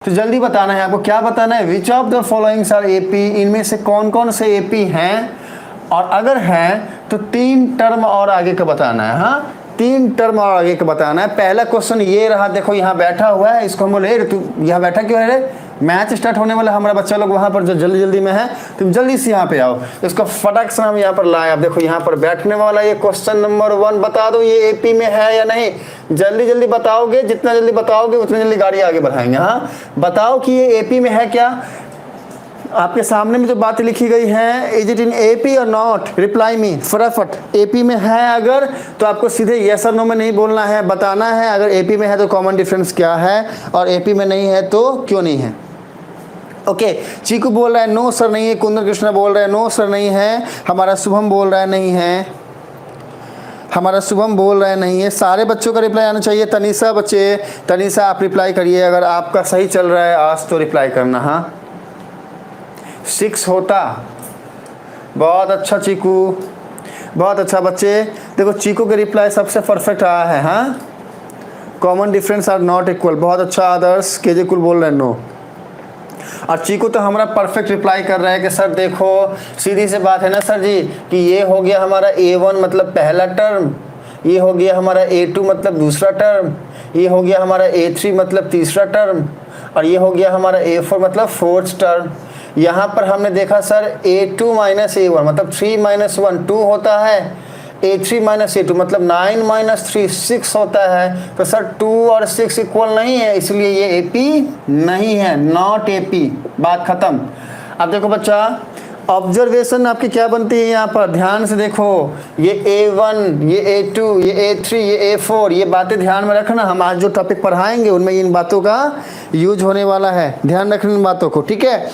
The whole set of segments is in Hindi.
तो जल्दी बताना है आपको, क्या बताना है, which of the followings are AP, इनमें से कौन कौन से एपी हैं, और अगर हैं तो 3 टर्म और आगे का बताना है। हाँ, 3 टर्म और आगे का बताना है। पहला क्वेश्चन ये रहा, देखो यहाँ बैठा हुआ है, इसको हम बोले तू यहाँ बैठा क्यों है रे, मैच स्टार्ट होने वाला, हमारा बच्चा लोग वहाँ पर जो जल्दी जल्दी में है, तुम जल्दी से यहाँ पे आओ। इसको फटाक से हम यहाँ पर लाए। अब देखो यहाँ पर बैठने वाला ये क्वेश्चन नंबर 1, बता दो ये एपी में है या नहीं। जल्दी जल्दी बताओगे, जितना जल्दी बताओगे उतनी जल्दी गाड़ी आगे बढ़ाएंगे। हाँ, बताओ कि ये एपी में है क्या। आपके सामने में जो बातें लिखी गई हैं, इज इट इन एपी और नॉट, रिप्लाई मी फटाफट। एपी में है अगर तो आपको सीधे यस और नो में नहीं बोलना है, बताना है अगर एपी में है तो कॉमन डिफरेंस क्या है, और एपी में नहीं है तो क्यों नहीं है। ओके, चीकू बोल रहा है नो सर नहीं है, कुंदन कृष्णा बोल रहा है नो सर नहीं है, हमारा शुभम बोल रहा है नहीं है, हमारा शुभम बोल रहा है नहीं है। सारे बच्चों का रिप्लाई आना चाहिए। तनीषा बच्चे, तनीषा आप रिप्लाई करिए, अगर आपका सही चल रहा है आज तो रिप्लाई करना। हाँ, 6 होता, बहुत अच्छा चीकू, बहुत अच्छा बच्चे। देखो चीकू के रिप्लाई सबसे परफेक्ट आया है। हाँ, common difference are not equal, बहुत अच्छा आदर्श। केजे कुल बोल रहे हैं नो, और चीकू तो हमारा परफेक्ट रिप्लाई कर रहा है कि सर देखो सीधी सी बात है ना सर जी, कि ये हो गया हमारा A1 मतलब पहला टर्म, ये हो गया हमारा A2 मतलब दूसरा टर्म, ये हो गया हमारा A3 मतलब तीसरा टर्म, और ये हो गया हमारा A4 मतलब फोर्थ टर्म। यहाँ पर हमने देखा सर A2 माइनस A1 मतलब 3 माइनस 1 2 होता है, A3 माइनस A2 मतलब 9 माइनस 3 6 होता है। तो सर 2 और 6 इक्वल नहीं है, इसलिए ये AP नहीं है, नॉट AP, बात खत्म। अब देखो बच्चा, ऑब्जर्वेशन आपकी क्या बनती है यहाँ पर, ध्यान से देखो। ये A1, ये A2, ये A3, ये A4, ये बातें ध्यान में रखना। हम आज जो टॉपिक पढ़ाएंगे उनमें इन बातों का यूज होने वाला है, ध्यान रखना इन बातों को, ठीक है।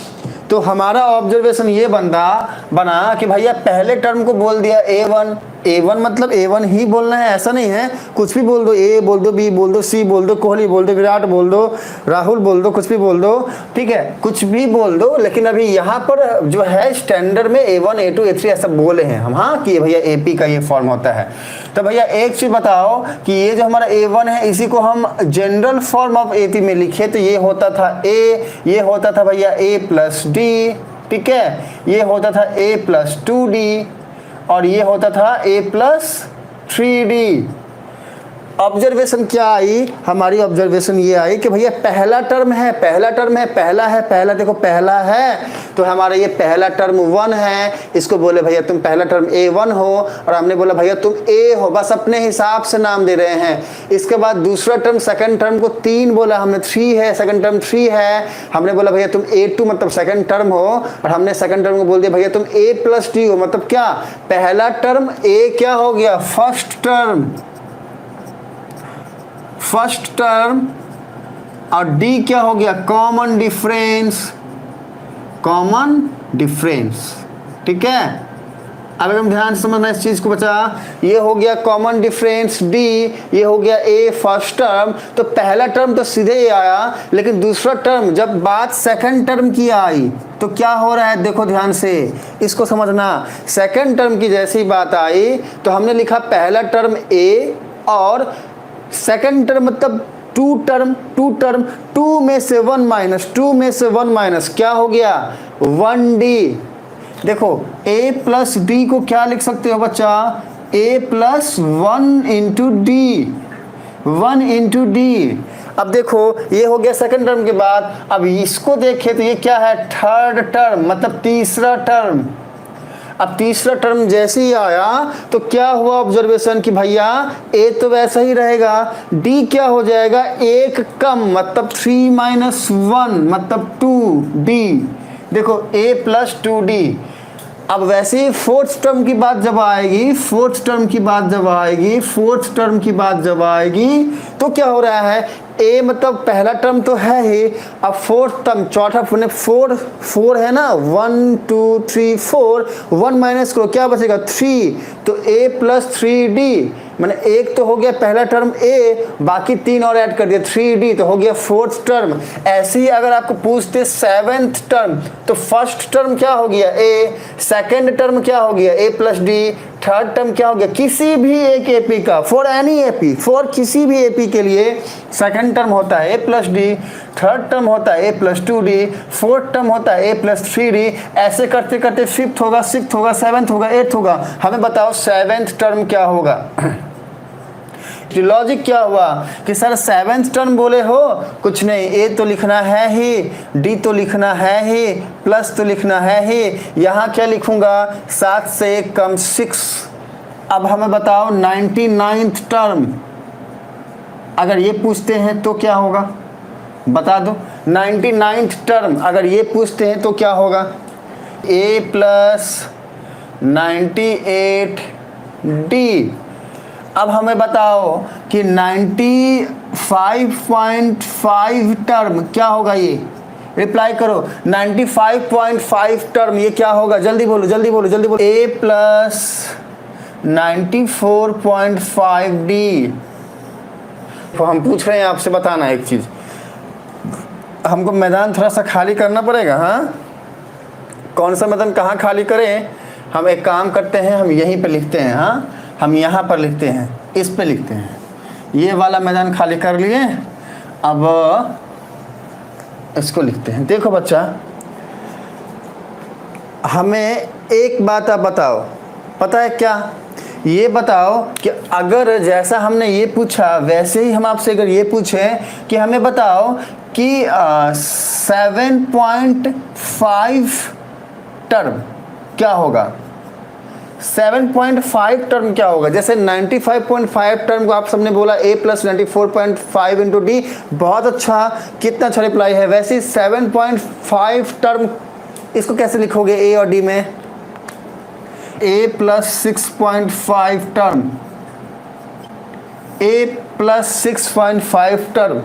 तो हमारा ऑब्जर्वेशन ये बना कि भैया पहले टर्म को बोल दिया A1 मतलब A1 ही बोलना है, ऐसा नहीं है कुछ भी बोल दो, A बोल दो, B बोल दो, C बोल दो, कोहली बोल दो, विराट बोल दो, राहुल बोल दो, कुछ भी बोल दो, ठीक है, कुछ भी बोल दो। लेकिन अभी यहाँ पर जो है स्टैंडर्ड में A1 A2 A3 ऐसा बोले हैं हम। हाँ, कि भैया AP का ये फॉर्म होता है। तो भैया एक चीज बताओ कि ये जो हमारा A1 है इसी को हम जनरल फॉर्म ऑफ AP में लिखे तो ये होता था ये होता था भैया A प्लस D, ठीक है, ये होता था A प्लस 2D, और ये होता था A प्लस 3D। ऑब्जर्वेशन क्या आई हमारी, ऑब्जर्वेशन ये आई कि भैया पहला टर्म है, पहला देखो पहला है, तो हमारा ये पहला टर्म 1 है, इसको बोले भैया तुम पहला टर्म A1 हो, और हमने बोला भैया तुम A हो, बस अपने हिसाब से नाम दे रहे हैं। इसके बाद दूसरा टर्म, सेकंड टर्म को 3 बोला हमने, 3 है, सेकंड टर्म 3 है, हमने बोला भैया तुम A2 मतलब सेकंड टर्म हो, और हमने सेकंड टर्म को बोल दिया भैया तुम A प्लस D हो, मतलब क्या, पहला टर्म A क्या हो गया, फर्स्ट टर्म, और D क्या हो गया, कॉमन डिफरेंस, ठीक है। अब हम ध्यान से समझना इस चीज को बचा, ये हो गया कॉमन डिफरेंस D, ये हो गया A फर्स्ट टर्म। तो पहला टर्म तो सीधे ये आया, लेकिन दूसरा टर्म जब बात सेकंड टर्म की आई तो क्या हो रहा है, देखो ध्यान से इसको समझना। सेकंड टर्म की जैसी बात आई तो हमने लिखा पहला टर्म A, और सेकंड टर्म मतलब 2 में से 1 माइनस क्या हो गया, 1D। देखो A प्लस D को क्या लिख सकते हो बच्चा, A प्लस 1 इंटू डी। अब देखो ये हो गया सेकंड टर्म के बाद। अब इसको देखें तो ये क्या है, थर्ड टर्म मतलब तीसरा टर्म। अब तीसरा टर्म जैसे ही आया तो क्या हुआ ऑब्जर्वेशन कि भैया A तो वैसा ही रहेगा, D क्या हो जाएगा, एक कम मतलब 3 माइनस 1 मतलब 2D। देखो A प्लस 2D। अब वैसे ही फोर्थ टर्म की बात जब आएगी तो क्या हो रहा है, A मतलब पहला टर्म तो है ही, अब फोर्थ टर्म चौथा 4 है ना, 1 2 3 4, 1 माइनस करो क्या बचेगा 3, तो A प्लस 3D, मैंने एक तो हो गया पहला टर्म A, बाकी 3 और ऐड कर दिया 3D, तो हो गया फोर्थ टर्म। ऐसे ही अगर आपको पूछते सेवेंथ टर्म तो फर्स्ट टर्म क्या हो गया A, सेकेंड टर्म क्या हो गया A plus D, third term क्या हो गया, किसी भी एक एपी का, फॉर एनी एपी, फॉर किसी भी एपी के लिए सेकंड टर्म होता है a plus D, third term होता है a plus 2d, fourth term होता है a प्लस 3d, ऐसे करते करते फिफ्थ होगा, सिक्स्थ होगा, सेवंथ होगा, एट्थ होगा। हमें बताओ सेवेंथ टर्म क्या होगा। लॉजिक क्या हुआ कि सर सेवेंथ टर्म बोले हो, कुछ नहीं, ए तो लिखना है ही, डी तो लिखना है ही, प्लस तो लिखना है ही, यहाँ क्या लिखूंगा, 7 से 1 कम 6। अब हमें बताओ 99th टर्म अगर ये पूछते हैं तो क्या होगा, बता दो। 99th टर्म अगर ये पूछते हैं तो क्या होगा, a प्लस 98d। अब हमें बताओ कि 95.5 टर्म क्या होगा, ये रिप्लाई करो। 95.5 टर्म ये क्या होगा, जल्दी बोलो जल्दी बोलो जल्दी बोलो। a plus 94.5d। तो हम पूछ रहे हैं आपसे, बताना एक चीज, हमको मैदान थोड़ा सा खाली करना पड़ेगा। हाँ, कौन सा मैदान कहाँ खाली करें, हम एक काम करते हैं, हम यहीं पे लिखते हैं। हाँ, हम यहाँ पर लिखते हैं, इस पे लिखते हैं, ये वाला मैदान खाली कर लिए। अब इसको लिखते हैं। देखो बच्चा, हमें एक बात आप बताओ, पता है क्या, ये बताओ कि अगर जैसा हमने ये पूछा वैसे ही हम आपसे अगर ये पूछें कि हमें बताओ कि 7.5 टर्म क्या होगा, 7.5 टर्म क्या होगा। जैसे 95.5 टर्म को आप सबने बोला a प्लस 94.5 इंटू डी, बहुत अच्छा, कितना अच्छा रिप्लाई है। वैसे 7.5 टर्म इसको कैसे लिखोगे a और d में, a plus 6.5 term, a plus 6.5 term.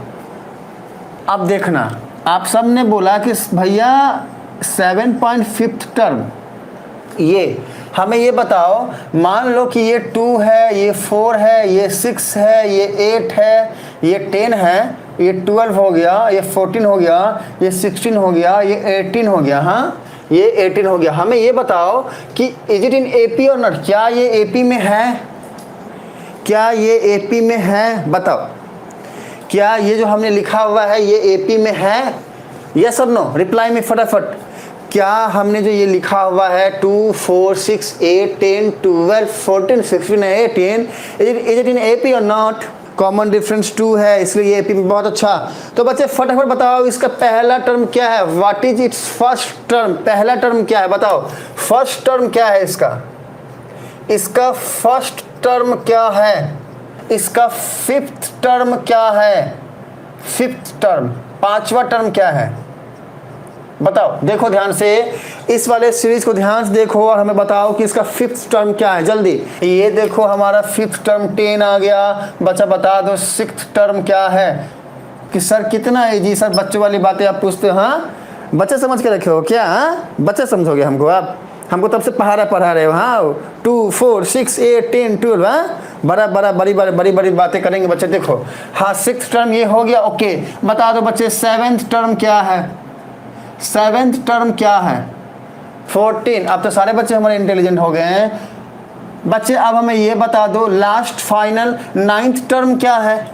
अब देखना, आप सब ने बोला कि भैया 7.5 टर्म, ये हमें ये बताओ, मान लो कि ये 2 है, ये 4 है, ये 6 है, ये 8 है, ये 10 है, ये 12 हो गया, ये 14 हो गया, ये 16 हो गया, ये 18 हो गया। हाँ, ये 18 हो गया। हमें ये बताओ कि इज इट इन एपी और नॉट, क्या ये एपी में है, क्या ये एपी में है, बताओ, क्या ये जो हमने लिखा हुआ है ये एपी में है, यस और नो, रिप्लाई में फटाफट। क्या हमने जो ये लिखा हुआ है 2, 4, 6, 8, 10, 12, 14, 15, 18, इज इट इन एपी और नॉट। कॉमन डिफरेंस 2 है, इसलिए ये एपी में, बहुत अच्छा। तो बच्चे फटाफट बताओ इसका पहला टर्म क्या है, what is it's first term, पहला टर्म क्या है बताओ, फर्स्ट टर्म क्या है इसका, इसका फर्स्ट टर्म क्या है, इसका फिफ्थ टर्म क्या है, फिफ्थ टर्म, पांचवा टर्म क्या है, बताओ। देखो ध्यान से, इस वाले सीरीज को ध्यान से देखो और हमें बताओ कि इसका फिफ्थ टर्म क्या है जल्दी। ये देखो हमारा फिफ्थ टर्म 10 आ गया। बच्चा बता दो सिक्स्थ टर्म क्या है। कि सर कितना इजी, सर बच्चों वाली बातें आप पूछते हो। हाँ, बच्चे समझ के रखे हो क्या, हाँ बच्चे समझोगे हमको, आप हमको तब से पढ़ा रहे हो। हाँ, 2, 4, 6, 8, 10, 12, हाँ बड़ी बड़ी बातें करेंगे बच्चे। देखो हाँ, सिक्स्थ टर्म ये हो गया, ओके। बता दो बच्चे सेवेंथ टर्म क्या है, सेवेंथ टर्म क्या है, 14। अब तो सारे बच्चे हमारे इंटेलिजेंट हो गए हैं बच्चे। अब हमें ये बता दो लास्ट फाइनल नाइन्थ टर्म क्या है,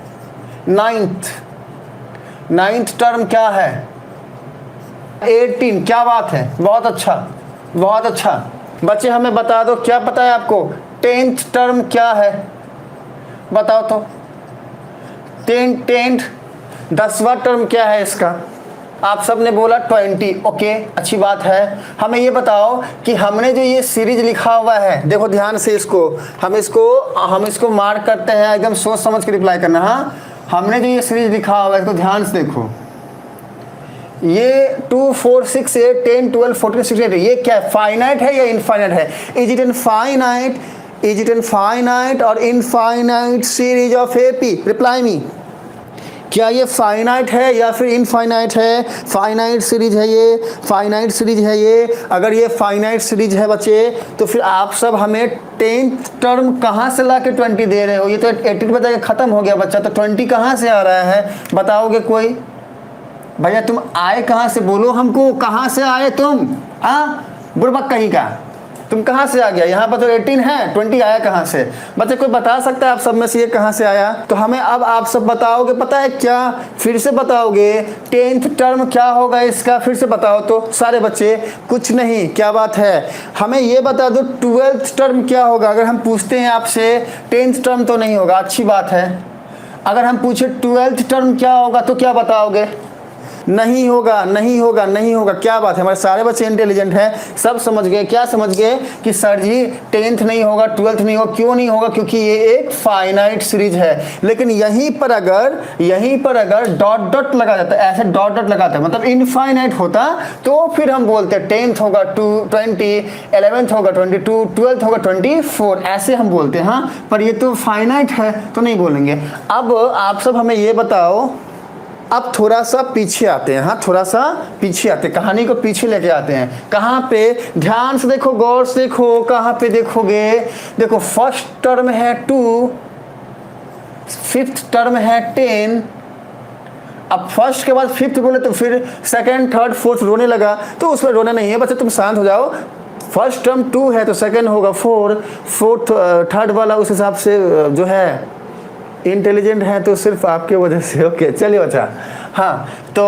नाइन्थ टर्म क्या है, 18। क्या बात है, बहुत अच्छा बहुत अच्छा। बच्चे हमें बता दो, क्या पता है आपको, 10th टर्म क्या है, बताओ तो। 10th 10वां टर्म क्या है इसका, आप सब ने बोला 20, ओके, अच्छी बात है। हमें ये बताओ कि हमने जो ये सीरीज लिखा हुआ है, देखो ध्यान से इसको, हम इसको मार्क करते हैं, एकदम सोच समझ के रिप्लाई करना। हाँ, हमने जो ये सीरीज लिखा हुआ है इसको ध्यान से देखो, ये 2, 4, 6, 8, 10, 12, 14, 16, ये क्या है, फाइनाइट है या इनफाइनाइट है। इज इट इन फाइनाइट और infinite series of AP, reply me. क्या ये फाइनाइट है या फिर इनफाइनाइट है, फाइनाइट सीरीज है ये, फाइनाइट सीरीज है ये। अगर ये फाइनाइट सीरीज है बच्चे, तो फिर आप सब हमें 10th टर्म कहाँ से ला के 20 दे रहे हो, ये तो 18 बता के खत्म हो गया बच्चा, तो 20 कहाँ से आ रहा है, बताओगे कोई भैया। तुम आए कहाँ से, बोलो हमको, कहाँ से आए तुम, हाँ बुड़बक कहीं का, तुम कहाँ से आ गया, यहाँ पर तो 18 है, 20 आया कहाँ से? बच्चे कोई बता सकता है आप सब में से ये कहाँ से आया? तो हमें अब आप सब बताओगे, पता है क्या? फिर से बताओगे 10th टर्म क्या होगा इसका, फिर से बताओ तो सारे बच्चे। कुछ नहीं, क्या बात है? हमें ये बता दो 12th टर्म क्या होगा। अगर हम पूछते हैं आपसे 10th टर्म तो नहीं होगा, अच्छी बात है। अगर हम पूछे 12th टर्म क्या होगा तो क्या बताओगे? नहीं होगा, नहीं होगा, नहीं होगा। क्या बात है, हमारे सारे बच्चे इंटेलिजेंट हैं, सब समझ गए। क्या समझ गए? कि सर जी 10th नहीं होगा, 12th नहीं होगा। क्यों नहीं होगा? क्योंकि ये एक फाइनाइट सीरीज है। लेकिन यहीं पर अगर डॉट डॉट लगा जाता है, ऐसे डॉट डॉट लगाता है, मतलब इनफाइनाइट होता, तो फिर हम बोलते हैं 10th होगा 20, 11th होगा 22, 12th होगा 24, ऐसे हम बोलते हैं। हाँ, पर ये तो फाइनाइट है तो नहीं बोलेंगे। अब आप सब हमें ये बताओ, अब थोड़ा सा पीछे आते हैं। हाँ, थोड़ा सा पीछे आते हैं, कहानी को पीछे लेके आते हैं। कहाँ पे? ध्यान से देखो, गौर से देखो, कहाँ पे देखोगे? देखो, फर्स्ट टर्म है 2, 5th टर्म है 10। अब फर्स्ट के बाद 5th बोले तो फिर 2nd, 3rd, 4th रोने लगा, तो उसमें रोना नहीं है बच्चे, तुम शांत हो जाओ। फर्स्ट टर्म 2 है तो 2nd होगा 4, 4th 3rd वाला उस हिसाब से जो है इंटेलिजेंट है तो सिर्फ आपके वजह से। ओके, चलिए बच्चा। हाँ, तो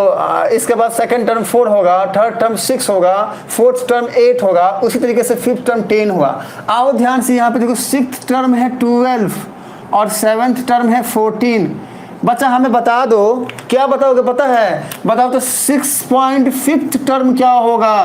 इसके बाद 2nd टर्म 4 होगा, 3rd टर्म 6 होगा, 4th टर्म 8 होगा, उसी तरीके से 5th टर्म 10 हुआ। आओ ध्यान से यहाँ पे देखो, 6th टर्म है 12 और 7th टर्म है 14। बच्चा हमें बता दो, क्या बताओगे? पता है? बताओ तो 6.5th टर्म क्या होगा?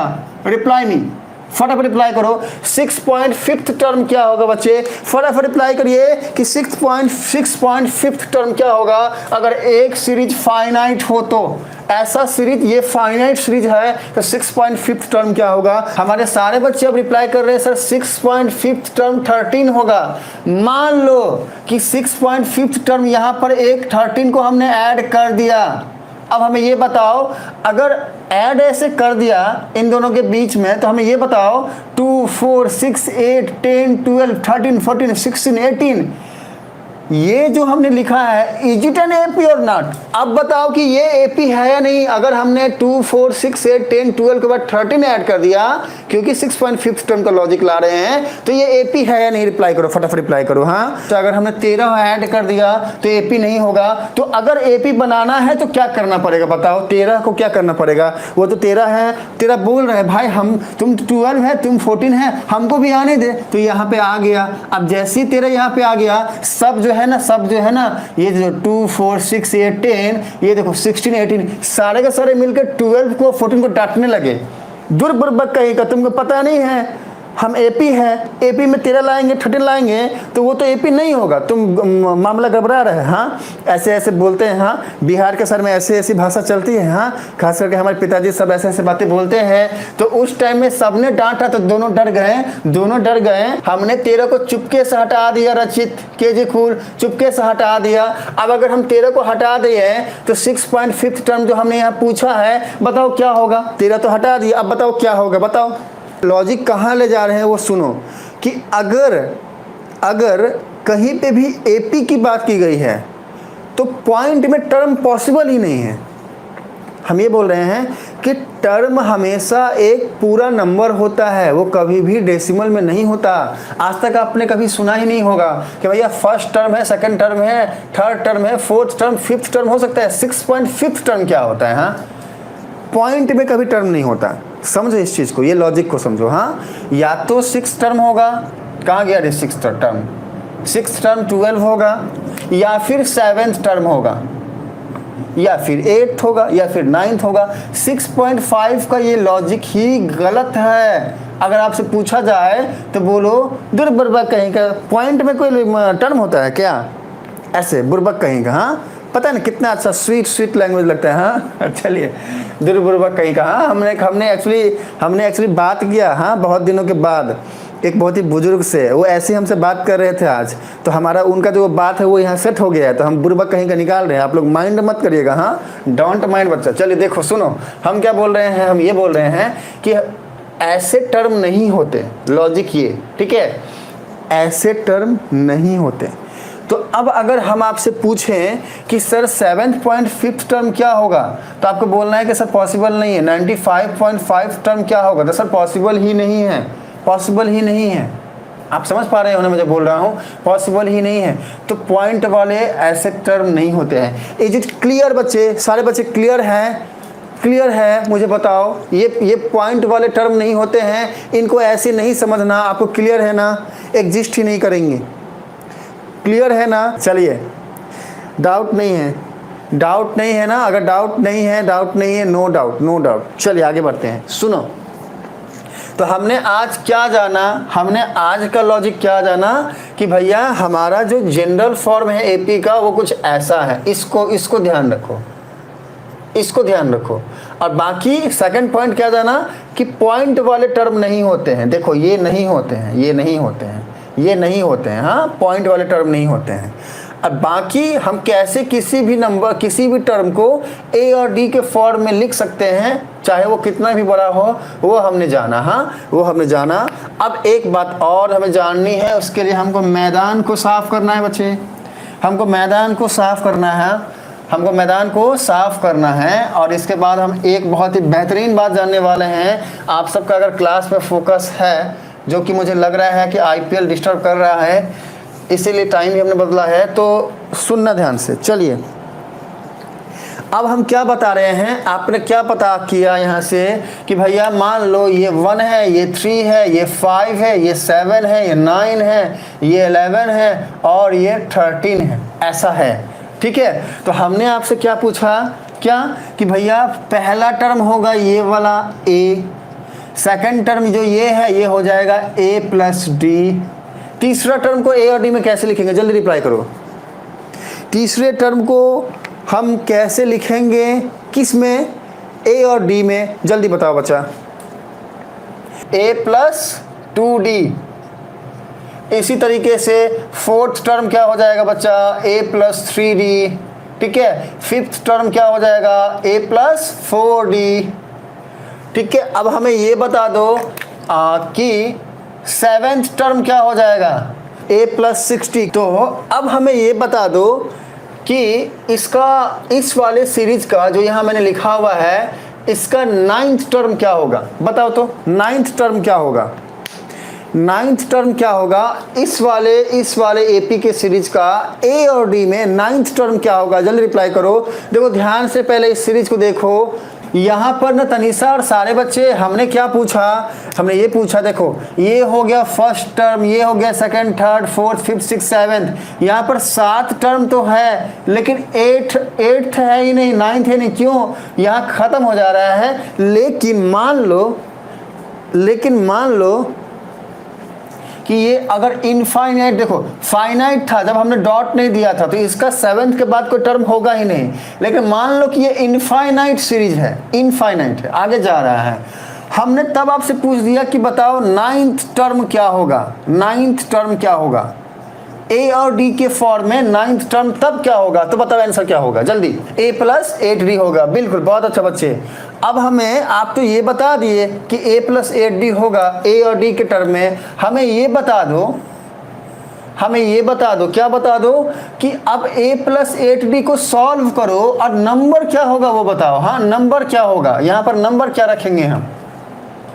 रिप्लाई मी, फटाफट रिप्लाई करो। 6.5th टर्म क्या होगा बच्चे? फटाफट रिप्लाई करिए कि 6.5th टर्म क्या होगा। अगर एक सीरीज फाइनाइट हो तो, ऐसा सीरीज ये फाइनाइट सीरीज है तो 6.5th टर्म क्या होगा? हमारे सारे बच्चे अब रिप्लाई कर रहे हैं सर 6.5th टर्म 13 होगा। मान लो कि 6.5th टर्म यहाँ पर एक 13 को हमने ऐड कर दिया। अब हमें ये बताओ, अगर ऐड ऐसे कर दिया इन दोनों के बीच में, तो हमें ये बताओ 2, 4, 6, 8, 10, 12, 13, 14, 16, 18, ये जो हमने लिखा है, इज इट एन एपी और नॉट? अब बताओ कि ये एपी है या नहीं। अगर हमने 2, 4, 6, 8, 10, 12 के बाद 13 ऐड कर दिया, क्योंकि 6.5th टर्म का लॉजिक ला रहे हैं, तो ये एपी है या नहीं? रिप्लाई करो, फटाफट रिप्लाई करो। हाँ, तो अगर हमने 13 ऐड कर दिया तो एपी नहीं होगा। तो अगर एपी बनाना है तो क्या करना पड़ेगा बताओ? 13 को क्या करना पड़ेगा? वो तो 13 है, 13 बोल रहे हैं भाई हम, तुम 12 है, तुम 14 है, हमको भी आने दे। तो यहाँ पे आ गया। अब जैसे ही 13 यहाँ पे आ गया, सब जो है ना, ये जो 2, 4, 6, 8, 10, ये देखो 16, 18, सारे के सारे मिलकर 12 को 14 को डांटने लगे। दुर्बुर्बक कहीं का, तुमको पता नहीं है हम एपी है, एपी में 13 लाएंगे, 13 लाएंगे, तो वो तो एपी नहीं होगा। तुम मामला घबरा रहे हैं। हाँ, ऐसे ऐसे बोलते हैं। हाँ, बिहार के सर में ऐसी ऐसी भाषा चलती है। हाँ, खास करके हमारे पिताजी सब ऐसे ऐसे बातें बोलते हैं। तो उस टाइम में सबने डांटा तो दोनों डर गए। हमने 13 को चुपके से हटा दिया। रचित, केजी कूल, चुपके से हटा दिया। अब अगर हम 13 को हटा दिए तो 6.5th टर्म जो हमने यहाँ पूछा है, बताओ क्या होगा? 13 तो हटा दिया, अब बताओ क्या होगा? बताओ लॉजिक कहाँ ले जा रहे हैं वो सुनो। कि अगर कहीं पे भी एपी की बात की गई है तो पॉइंट में टर्म पॉसिबल ही नहीं है। हम ये बोल रहे हैं कि टर्म हमेशा एक पूरा नंबर होता है, वो कभी भी डेसिमल में नहीं होता। आज तक आपने कभी सुना ही नहीं होगा कि भैया फर्स्ट टर्म है, सेकंड टर्म है, थर्ड टर्म है, फोर्थ टर्म, फिफ्थ टर्म हो सकता है। 6.5th टर्म क्या होता है? हाँ, पॉइंट में कभी टर्म नहीं होता। समझो इस चीज को, ये लॉजिक को समझो। हाँ, या तो 6th टर्म होगा, कहाँ गया रे 6th टर्म? 6th टर्म 12 होगा, या फिर 7th टर्म होगा, या फिर 8th होगा, या फिर 9th होगा। 6.5 का ये लॉजिक ही गलत है। अगर आपसे पूछा जाए तो बोलो दुर्बुर्बक कहीं का, पॉइंट में कोई टर्म होता है क्या? ऐसे बुर्बक कहीं का। हाँ, पता है ना कितना अच्छा स्वीट लैंग्वेज लगता है। हाँ, चलिए, दुर्बुर्बक कहीं का। हाँ, हमने एक्चुअली बात किया। हाँ, बहुत दिनों के बाद एक बहुत ही बुजुर्ग से, वो ऐसे हमसे बात कर रहे थे आज, तो हमारा उनका जो बात है वो यहाँ सेट हो गया है, तो हम बुर्बक कहीं का निकाल रहे हैं। आप लोग माइंड मत करिएगा। हाँ, डोंट माइंड बच्चा। चलिए देखो सुनो, हम क्या बोल रहे हैं? हम ये बोल रहे हैं कि ऐसे टर्म नहीं होते। लॉजिक ये, ठीक है, ऐसे टर्म नहीं होते। तो अब अगर हम आपसे पूछें कि सर 7.5th टर्म क्या होगा, तो आपको बोलना है कि सर पॉसिबल नहीं है। 95.5 टर्म क्या होगा, तो सर पॉसिबल ही नहीं है। पॉसिबल ही नहीं है। आप समझ पा रहे हो ना, मुझे बोल रहा हूँ पॉसिबल ही नहीं है। तो पॉइंट वाले ऐसे टर्म नहीं होते हैं। इज इट क्लियर बच्चे? सारे बच्चे क्लियर हैं? क्लियर है? मुझे बताओ, ये पॉइंट वाले टर्म नहीं होते हैं, इनको ऐसे नहीं समझना। आपको क्लियर है ना? एग्जिस्ट ही नहीं करेंगे। क्लियर है ना? चलिए, डाउट नहीं है, डाउट नहीं है ना? अगर डाउट नहीं है, डाउट नहीं है, नो डाउट, नो डाउट। चलिए आगे बढ़ते हैं। सुनो, तो हमने आज क्या जाना? हमने आज का लॉजिक क्या जाना कि भैया हमारा जो जनरल फॉर्म है एपी का वो कुछ ऐसा है। इसको ध्यान रखो, इसको ध्यान रखो। और बाकी सेकंड पॉइंट क्या जाना कि पॉइंट वाले टर्म नहीं होते हैं। देखो ये नहीं होते हैं, ये नहीं होते हैं, ये नहीं होते हैं। हाँ, पॉइंट वाले टर्म नहीं होते हैं। अब बाकी हम कैसे किसी भी नंबर, किसी भी टर्म को ए और डी के फॉर्म में लिख सकते हैं, चाहे वो कितना भी बड़ा हो, वो हमने जाना। हाँ, वो हमने जाना। अब एक बात और हमें जाननी है, उसके लिए हमको मैदान को साफ करना है बच्चे। हमको मैदान को साफ करना है, हमको मैदान को साफ करना है। और इसके बाद हम एक बहुत ही बेहतरीन बात जानने वाले हैं। आप सबका अगर क्लास में फोकस है, जो कि मुझे लग रहा है कि आईपीएल डिस्टर्ब कर रहा है, इसीलिए टाइम ही हमने बदला है, तो सुनना ध्यान से। चलिए, अब हम क्या बता रहे हैं, आपने क्या पता किया यहाँ से कि भैया मान लो ये 1 है, ये 3 है, ये 5 है, ये 7 है, ये 9 है, ये 11 है और ये 13 है, ऐसा है। ठीक है, तो हमने आपसे क्या पूछा, क्या कि भैया पहला टर्म होगा ये वाला a, सेकंड टर्म जो ये है ये हो जाएगा a प्लस डी। तीसरा टर्म को a और d में कैसे लिखेंगे? जल्दी रिप्लाई करो। तीसरे टर्म को हम कैसे लिखेंगे? किस में? a और d में। जल्दी बताओ बच्चा। a plus 2d। इसी तरीके से फोर्थ टर्म क्या हो जाएगा बच्चा? a plus 3d। ठीक है, फिफ्थ टर्म क्या हो जाएगा? a plus 4d। ठीक है, अब हमें ये बता दो कि सेवेंथ टर्म क्या हो जाएगा? a plus 60। तो अब हमें ये बता दो कि इसका, इस वाले सीरीज का जो यहाँ मैंने लिखा हुआ है, इसका नाइन्थ टर्म क्या होगा? बताओ तो, नाइन्थ टर्म क्या होगा? नाइन्थ टर्म क्या होगा इस वाले एपी के सीरीज का ए और डी में? नाइन्थ टर्म क्या होगा? जल्दी रिप्लाई करो। देखो ध्यान से पहले इस सीरीज को देखो। यहाँ पर ना तनिषा और सारे बच्चे, हमने क्या पूछा? हमने ये पूछा, देखो ये हो गया फर्स्ट टर्म, ये हो गया second, third, fourth, fifth, six, seventh. यहाँ पर 7 टर्म तो है, लेकिन 8 है ही नहीं, 9 है नहीं। क्यों? यहाँ खत्म हो जा रहा है। लेकिन मान लो कि ये अगर इनफाइनाइट, देखो फाइनाइट था जब हमने डॉट नहीं दिया था, तो इसका 7th के बाद कोई टर्म होगा ही नहीं। लेकिन मान लो कि ये इनफाइनाइट सीरीज है, इनफाइनाइट है, आगे जा रहा है। हमने तब आपसे पूछ दिया कि बताओ 9th टर्म क्या होगा? 9th टर्म क्या होगा? a और d के फॉर्म में 9th टर्म तब क्या होगा? तो बताओ आंसर क्या होगा? जल्दी। a प्लस 8d होगा। बिल्कुल, बहुत अच्छा बच्चे। अब हमें, आप तो ये बता दिए कि a प्लस 8d होगा a और d के टर्म में। हमें ये बता दो, क्या बता दो कि अब a प्लस 8d को सॉल्व करो और नंबर क्या होगा वो बताओ। हाँ, नंबर क्या होगा? यहाँ पर नंबर क्या रखेंगे हम?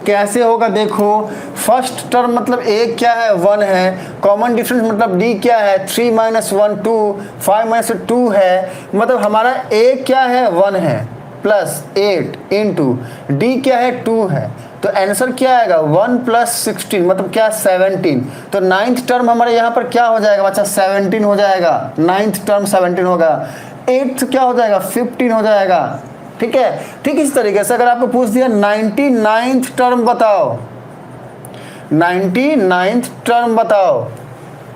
कैसे होगा? देखो, फर्स्ट टर्म मतलब a क्या है? 1 है। कॉमन डिफरेंस मतलब d क्या है? 3 माइनस 1 2, 5 माइनस 2 है। मतलब हमारा a क्या है? 1 है, प्लस 8 इंटू d क्या है? 2 है। तो आंसर क्या आएगा? 1 प्लस 16 मतलब क्या? 17। तो 9th टर्म हमारे यहाँ पर क्या हो जाएगा बच्चा? 17 हो जाएगा। 9th टर्म 17 होगा। 8th क्या हो जाएगा? 15 हो जाएगा। ठीक है, ठीक इस तरीके से अगर आपको पूछ दिया 99th टर्म बताओ, 99th टर्म बताओ,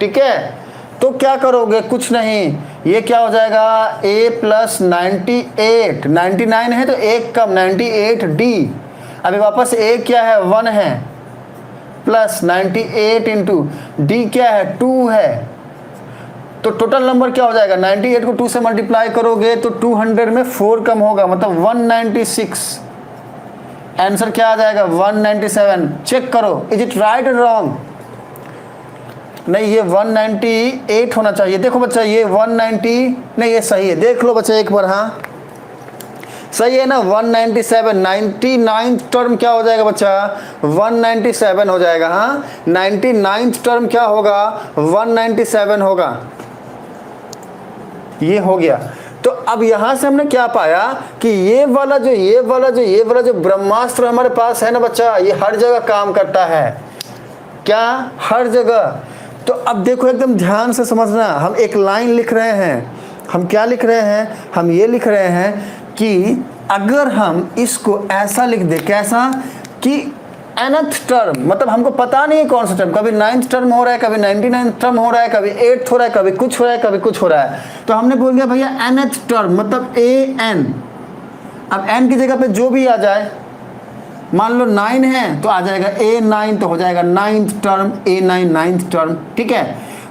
ठीक है, तो क्या करोगे? कुछ नहीं, ये क्या हो जाएगा? a प्लस 98, 99 है तो एक कम 98d। अभी वापस a क्या है? 1 है, प्लस 98 इंटू d क्या है? 2 है। तो टोटल नंबर क्या हो जाएगा? 98 को 2 से मल्टीप्लाई करोगे तो 200 में 4 कम होगा, मतलब 196। आंसर क्या आ जाएगा? 197। चेक करो, इज इट राइट और रॉन्ग? नहीं, ये 198 होना चाहिए। देखो बच्चा, ये 190 नहीं, ये सही है। देख लो बच्चा एक बार। हाँ, सही है ना। 197, 99 टर्म क्या हो जाएगा बच्चा, 197 हो जाएगा। हाँ, 99 टर्म क्या होगा, 197 होगा। ये हो गया। तो अब यहां से हमने क्या पाया कि ये वाला जो ब्रह्मास्त्र हमारे पास है ना बच्चा, ये हर जगह काम करता है। क्या, हर जगह। तो अब देखो एकदम ध्यान से समझना, हम एक लाइन लिख रहे हैं। हम क्या लिख रहे हैं, हम ये लिख रहे हैं कि अगर हम इसको ऐसा लिख दे, कैसा, कि nth टर्म, मतलब हमको पता नहीं है कौन सा टर्म, कभी 9th टर्म हो रहा है, कभी 99th टर्म हो रहा है, कभी 8th हो रहा है, कभी कुछ हो रहा है, कभी कुछ हो रहा है। तो हमने बोल दिया भैया nth टर्म मतलब an। अब n की जगह पे जो भी आ जाए, मान लो 9 है तो आ जाएगा A9, तो हो जाएगा 9th term, A9 9th term. ठीक है,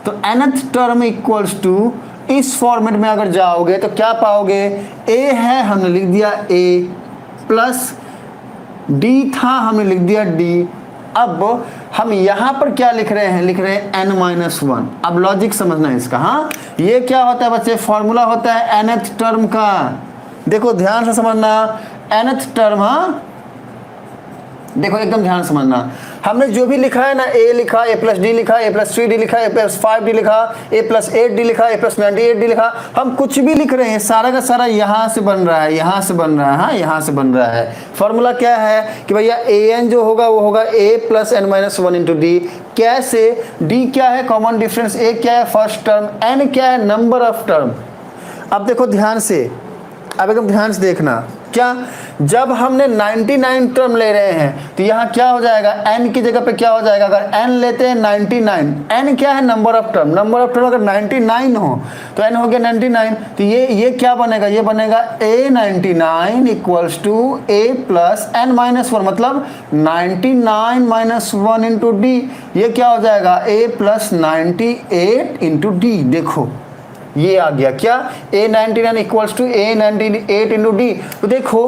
तो nth टर्म इक्वल्स टू, इस फॉर्मेट में अगर जाओगे तो क्या पाओगे, A है हमने लिख दिया A, प्लस D था हमने लिख दिया D। अब हम यहां पर क्या लिख रहे हैं, लिख रहे हैं n-1। अब लॉजिक समझना है इसका। हाँ, ये क्या होता है बच्चे, फॉर्मूला होता है nth टर्म का। देखो ध्यान से समझना, nth टर्म, हाँ देखो एकदम ध्यान समझना, हमने जो भी लिखा है ना, a लिखा, a प्लस डी लिखा, a प्लस 3d लिखा, a प्लस 5d लिखा, a प्लस 8d लिखा, a प्लस 98d लिखा, हम कुछ भी लिख रहे हैं, सारा का सारा यहाँ से बन रहा है, यहाँ से बन रहा है। हाँ, यहाँ से बन रहा है। फॉर्मूला क्या है कि भैया an जो होगा वो होगा a plus n-1 into D. कैसे, d क्या है कॉमन डिफरेंस, a क्या है फर्स्ट टर्म, n क्या है नंबर ऑफ टर्म। अब देखो ध्यान से, अब एकदम ध्यान से देखना, क्या, जब हमने 99 टर्म ले रहे हैं तो यहाँ क्या हो जाएगा, n की जगह पे क्या हो जाएगा, अगर n लेते हैं 99, n क्या है number of term, number of term अगर 99 हो तो n हो गया 99। तो ये क्या बनेगा, ये बनेगा A99 equals to A plus n-1, मतलब 99 माइनस 1 इंटू डी। ये क्या हो जाएगा, A प्लस 98 इंटू डी। देखो ये आ गया क्या, A99 equals to A98 into D. तो देखो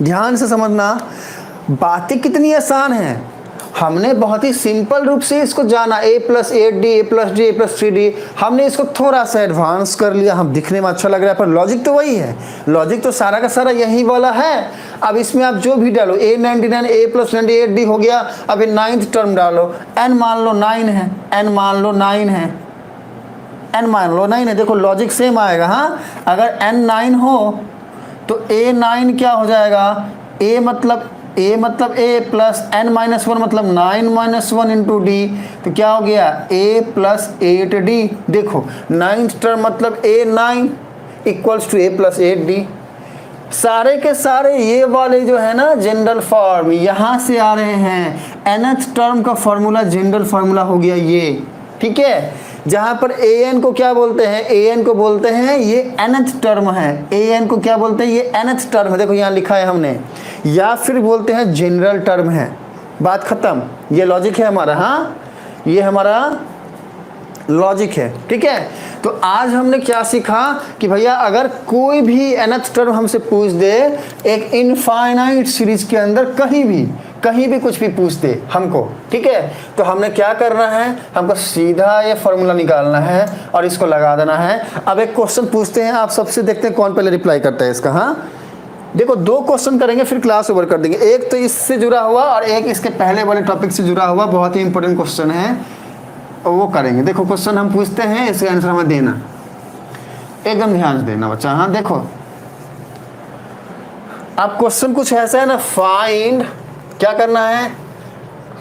ध्यान से समझना, बातें कितनी आसान हैं। हमने बहुत ही सिंपल रूप से इसको जाना, a plus 8d, a plus d, a plus 3d। हमने इसको थोड़ा सा एडवांस कर लिया, हम दिखने में अच्छा लग रहा है, पर लॉजिक तो वही है, लॉजिक तो सारा का सारा यही वाला है। अब इसमें आप जो भी डालो, A99 a प्लस 98d हो गया। अब 9th टर्म डालो, n मान लो 9 है, n मान लो 9 है, n मान लो 9 है। देखो लॉजिक सेम आएगा। हाँ, अगर n 9 हो तो A9 क्या हो जाएगा, A मतलब A प्लस n-1 मतलब 9 माइनस 1 इंटू डी। तो क्या हो गया, A प्लस 8d। देखो 9th टर्म मतलब A9 equals to A plus 8d। सारे के सारे ये वाले जो है ना जनरल फॉर्म यहाँ से आ रहे हैं। nth टर्म का फॉर्मूला जनरल फार्मूला हो गया ये। ठीक है, जहां पर an को क्या बोलते हैं, an को बोलते हैं ये nth टर्म है, an को क्या बोलते हैं, ये nth टर्म है। देखो यहाँ लिखा है हमने, या फिर बोलते हैं जनरल टर्म है। बात खत्म, ये लॉजिक है हमारा। हाँ, ये हमारा लॉजिक है। ठीक है, तो आज हमने क्या सीखा कि भैया अगर कोई भी nth टर्म हमसे पूछ दे, एक इनफाइनाइट सीरीज के अंदर कहीं भी कुछ भी पूछ दे हमको, ठीक है, तो हमने क्या करना है, हमको सीधा ये फॉर्मूला निकालना है और इसको लगा देना है। अब एक क्वेश्चन पूछते हैं आप सबसे, देखते हैं कौन पहले रिप्लाई करता है इसका। हाँ देखो, 2 क्वेश्चन करेंगे फिर क्लास ओवर कर देंगे। एक तो इससे जुड़ा हुआ और एक इसके पहले वाले टॉपिक से जुड़ा हुआ, बहुत ही इंपॉर्टेंट क्वेश्चन है, वो करेंगे। देखो क्वेश्चन हम पूछते हैं, इसका आंसर हमें देना, एकदम ध्यान से देना बच्चा। हाँ देखो, अब क्वेश्चन कुछ ऐसा है ना, फाइंड, क्या करना है,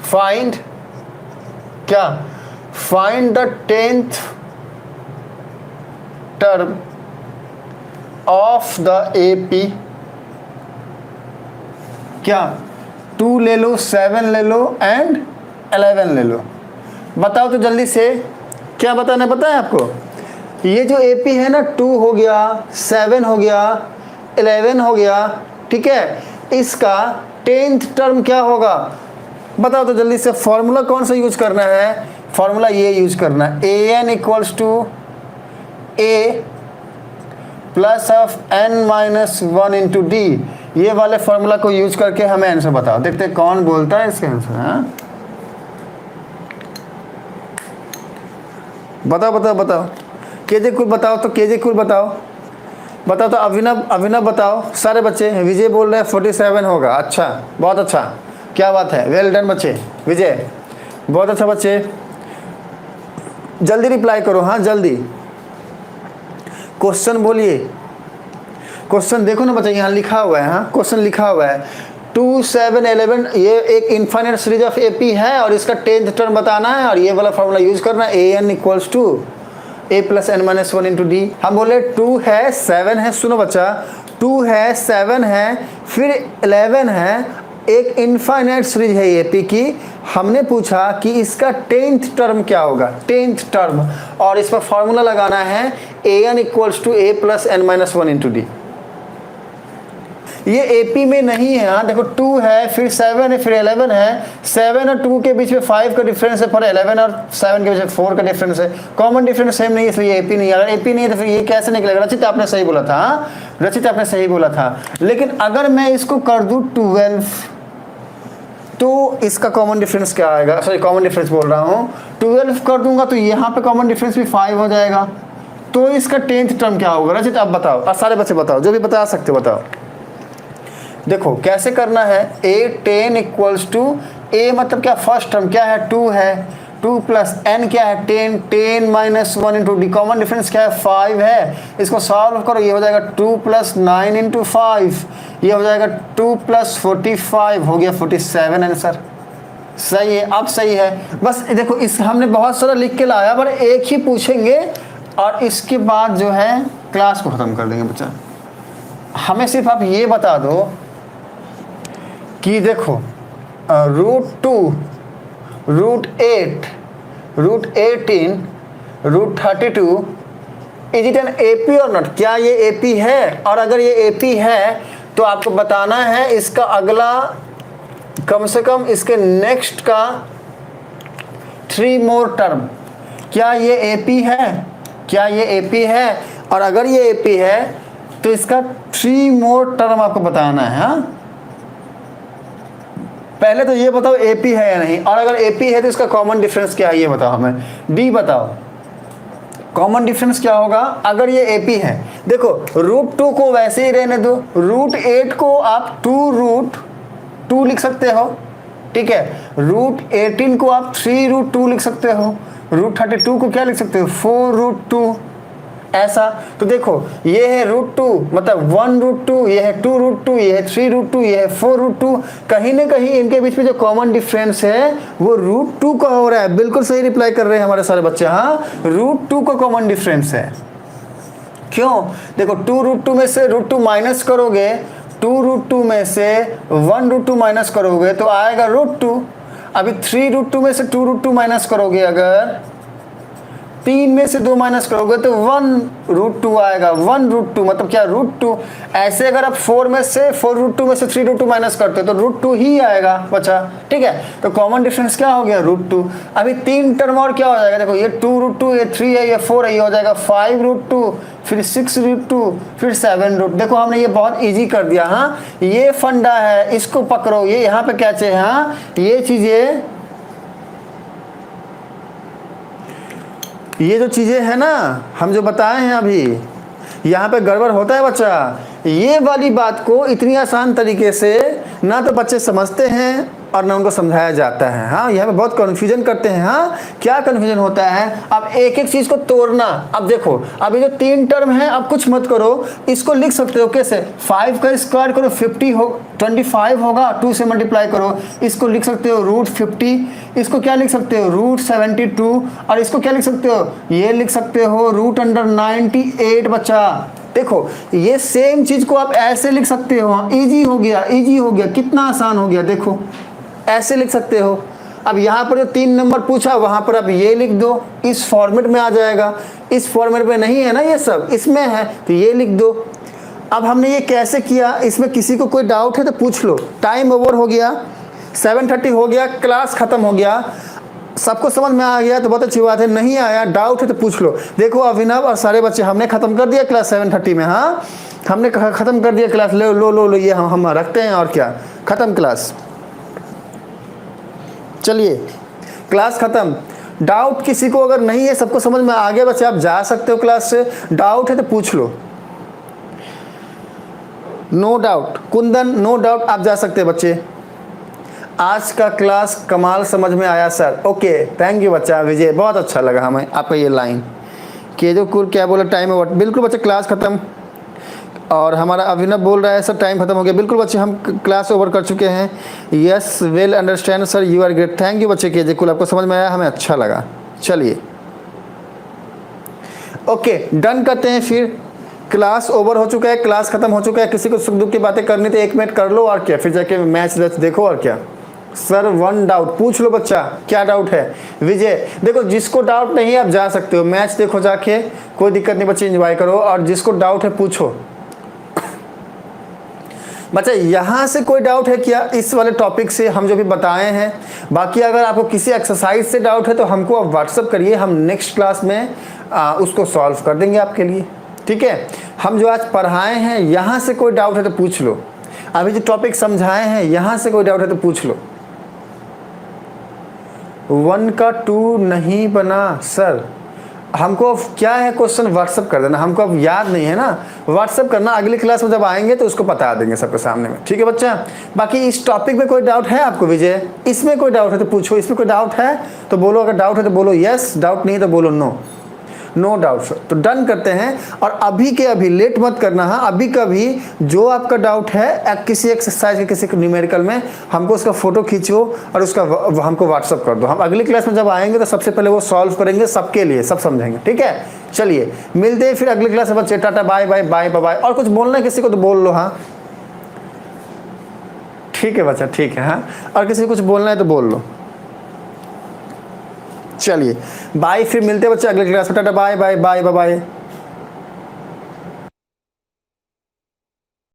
फाइंड क्या, find the 10th term of the AP। क्या, 2 ले लो, 7 ले लो एंड 11 ले लो। बताओ तो जल्दी से, क्या बताना पता है आपको, ये जो AP है ना, 2 हो गया, 7 हो गया, 11 हो गया, ठीक है, इसका 10th टर्म क्या होगा, बताओ तो जल्दी से। फॉर्मूला कौन सा यूज करना है, फॉर्मूला ये यूज करना है, an equals to A plus of n-1 into D. ये वाले फॉर्मूला को यूज करके हमें आंसर बताओ। देखते हैं कौन बोलता है इसके आंसर। हाँ बताओ, केजे कुल बताओ, तो केजे कुल बताओ, बताओ तो अभिनव बताओ, सारे बच्चे। विजय बोल रहे हैं 47 होगा। अच्छा, बहुत अच्छा, क्या बात है, वेल डन बच्चे। विजय बहुत अच्छा बच्चे, जल्दी रिप्लाई करो, हाँ जल्दी। क्वेश्चन बोलिए, क्वेश्चन देखो ना बच्चे, यहाँ लिखा हुआ है, हाँ क्वेश्चन लिखा हुआ है 2, 7, 11। ये एक इन्फाइनाइट सीरीज ऑफ एपी है और इसका 10th टर्म बताना है और ये वाला फॉर्मूला यूज करना है, an equals to a plus n minus 1 into D. हम बोले 2 है 7 है, सुनो बच्चा, 2 है 7 है फिर 11 है, एक इनफाइनाइट सीरीज है एपी की। हमने पूछा कि इसका 10th टर्म क्या होगा, 10th टर्म, और इस पर फॉर्मूला लगाना है an equals to a plus n minus 1 into D. ये एपी में नहीं है, हाँ देखो 2 है फिर 7 है फिर 11 है, 7 और 2 के बीच में 5 का डिफरेंस है, पर 11 और 7 के बीच में 4 का डिफरेंस है, कॉमन डिफरेंस सेम नहीं है, इसलिए एपी नहीं है। अगर एपी नहीं है तो फिर ये कैसे निकलेगा? रचित आपने सही बोला था, हाँ रचित आपने सही बोला था। लेकिन अगर मैं इसको कर दूं 12 तो इसका कॉमन डिफरेंस क्या आएगा? सॉरी कॉमन डिफरेंस बोल रहा हूँ, 12 कर दूंगा तो यहाँ पे कॉमन डिफरेंस भी 5 हो जाएगा, तो इसका 10th टर्म क्या होगा? रचित आप बताओ, सारे बच्चे बताओ, जो भी बता सकते हो बताओ। देखो कैसे करना है, a10 इक्वल्स टू a मतलब क्या, फर्स्ट टर्म क्या है 2 है, 2 प्लस n क्या है 10, 10 minus 1 into D, common difference क्या है 5 है, इसको सॉल्व करो, ये हो जाएगा 2 प्लस 9 इंटू 5, ये हो जाएगा 2 प्लस 45, हो गया 47 आंसर। सही है, अब सही है। बस देखो इस हमने बहुत सारा लिख के लाया, पर एक ही पूछेंगे और इसके बाद जो है क्लास को ख़त्म कर देंगे बच्चा। हमें सिर्फ आप ये बता दो कि देखो √2, √8, √18, √32 इज इट एन एपी और नॉट? क्या ये एपी है? और अगर ये एपी है तो आपको बताना है इसका अगला, कम से कम इसके नेक्स्ट का 3 मोर टर्म, क्या ये एपी है? क्या ये एपी है? और अगर ये एपी है तो इसका 3 मोर टर्म आपको बताना है। हाँ पहले तो ये बताओ एपी है या नहीं, और अगर एपी है तो इसका कॉमन डिफरेंस क्या है ये बताओ हमें। डी बताओ कॉमन डिफरेंस क्या होगा अगर ये एपी है। देखो √2 को वैसे ही रहने दो, √8 को आप 2√2 लिख सकते हो, ठीक है, √18 को आप 3√2 लिख सकते हो, √32 को क्या लिख सकते हो 4√2, ऐसा। तो देखो ये है √2 मतलब 1√2, ये है 2√2, ये है 3√2, ये है 4√2, कहीं ना कहीं इनके बीच में जो कॉमन डिफरेंस है वो √2 का हो रहा है। बिल्कुल सही रिप्लाई कर रहे हैं हमारे सारे बच्चे, हाँ √2 का कॉमन डिफरेंस है। क्यों? देखो 2√2 में से √2 माइनस करोगे, 2√2 में से 1√2 माइनस करोगे तो आएगा √2। अभी 3√2 में से 2√2 माइनस करोगे, अगर 3 में से 2 माइनस करोगे तो 1√2 आएगा, 1√2 मतलब क्या √2। ऐसे अगर आप 4 में से 4√2 में से 3√2 माइनस करते हो तो √2 ही आएगा बचा, ठीक है। तो कॉमन डिफरेंस क्या हो गया √2। अभी 3 टर्म और क्या हो जाएगा, देखो ये 2√2, ये 3 है, ये 4 है, ये हो जाएगा 5√2, फिर 6√2, फिर 7√2। देखो हमने ये बहुत ईजी कर दिया, हाँ ये फंडा है, इसको पकड़ो, ये यहाँ पे कैचे है, हाँ ये चीजें, ये जो चीज़ें हैं ना हम जो बताए हैं अभी, यहाँ पे गड़बड़ होता है बच्चा। ये वाली बात को इतनी आसान तरीके से ना तो बच्चे समझते हैं और ना उनको समझाया जाता है। हाँ यहाँ पे बहुत कन्फ्यूजन करते हैं। हाँ क्या कन्फ्यूजन होता है, अब एक एक चीज़ को तोड़ना। अब देखो अब ये जो 3 टर्म है, अब कुछ मत करो, इसको लिख सकते हो कैसे, 5 का स्क्वायर करो 50 हो 25 होगा, 2 से मल्टीप्लाई करो, इसको लिख सकते हो √50, इसको क्या लिख सकते हो √72, और इसको क्या लिख सकते हो, ये लिख सकते हो √98 बच्चा। देखो ये सेम चीज को आप ऐसे लिख सकते हो, इजी हो गया, इजी हो गया, कितना आसान हो गया, देखो ऐसे लिख सकते हो। अब यहाँ पर जो 3 नंबर पूछा वहाँ पर आप ये लिख दो, इस फॉर्मेट में आ जाएगा, इस फॉर्मेट में नहीं है ना ये सब, इसमें है तो ये लिख दो। अब हमने ये कैसे किया, इसमें किसी को कोई डाउट है तो पूछ लो। टाइम ओवर हो गया, 7:30 हो गया, क्लास खत्म हो गया, सबको समझ में आ गया तो बहुत अच्छी बात है, नहीं आया डाउट है तो पूछ लो। देखो अभिनव और सारे बच्चे हमने खत्म कर दिया क्लास 7:30 में, हाँ हमने खत्म कर दिया क्लास, लो लो लो लो ये हम रखते हैं और क्या, खत्म क्लास। चलिए क्लास खत्म। डाउट किसी को अगर नहीं है, सबको समझ में आ गया बच्चे, आप जा सकते हो क्लास से, डाउट है तो पूछ लो। No doubt Kundan, no doubt आप जा सकते हैं बच्चे। आज का क्लास कमाल समझ में आया सर। ओके थैंक यू बच्चा विजय, बहुत अच्छा लगा हमें आपका ये लाइन। केजो कुल क्या बोला टाइम ओवर, बिल्कुल बच्चे क्लास खत्म। और हमारा अभिनव बोल रहा है सर टाइम खत्म हो गया, बिल्कुल बच्चे हम क्लास ओवर कर चुके हैं। Yes well understand sir, you are great, thank you बच्चे। केजे कुल आपको समझ में आया, हमें अच्छा लगा। चलिए ओके डन करते हैं फिर। क्लास ओवर हो चुका है, क्लास खत्म हो चुका है। किसी को सुख दुख की बातें करनी तो 1 मिनट कर लो और क्या, फिर जाके मैच देखो और क्या। सर 1 डाउट पूछ लो बच्चा, क्या डाउट है विजय? देखो जिसको डाउट नहीं है आप जा सकते हो, मैच देखो जाके, कोई दिक्कत नहीं बच्चे, एंजॉय करो। और जिसको डाउट है पूछो। बच्चा यहाँ से कोई डाउट है क्या इस वाले टॉपिक से हम जो भी बताए हैं? बाकी अगर आपको किसी एक्सरसाइज से डाउट है तो हमको आप व्हाट्सअप करिए, हम नेक्स्ट क्लास में उसको सॉल्व कर देंगे आपके लिए, ठीक है। हम जो आज पढ़ाए हैं यहाँ से कोई डाउट है तो पूछ लो। अभी जो टॉपिक समझाए हैं यहाँ से कोई डाउट है तो पूछ लो। 1 का 2 नहीं बना सर, हमको क्या है क्वेश्चन व्हाट्सअप कर देना, हमको अब याद नहीं है ना, व्हाट्सअप करना। अगली क्लास में जब आएंगे तो उसको बता देंगे सबके सामने में, ठीक है बच्चा। बाकी इस टॉपिक में कोई डाउट है आपको विजय? इसमें कोई डाउट है तो पूछो, इसमें कोई डाउट है तो बोलो, अगर डाउट है तो बोलो यस, डाउट नहीं है तो बोलो नो। नो डाउट सर, तो डन करते हैं। और अभी के अभी लेट मत करना है, अभी का भी जो आपका डाउट है किसी एक्सरसाइज के किसी न्यूमेरिकल में, हमको उसका फोटो खींचो और उसका हमको व्हाट्सअप कर दो। हम अगली क्लास में जब आएंगे तो सबसे पहले वो सॉल्व करेंगे सबके लिए, सब समझेंगे, ठीक है। चलिए मिलते हैं फिर अगली क्लास में बच्चे, टाटा बाय बाय बाय बाय। और कुछ बोलना है किसी को तो बोल लो, हाँ ठीक है बच्चा, ठीक है। हाँ और किसी को कुछ बोलना है तो बोल लो। चलिए बाय, फिर मिलते हैं बच्चे अगले क्लास में, टाटा बाय बाय बाय बाय।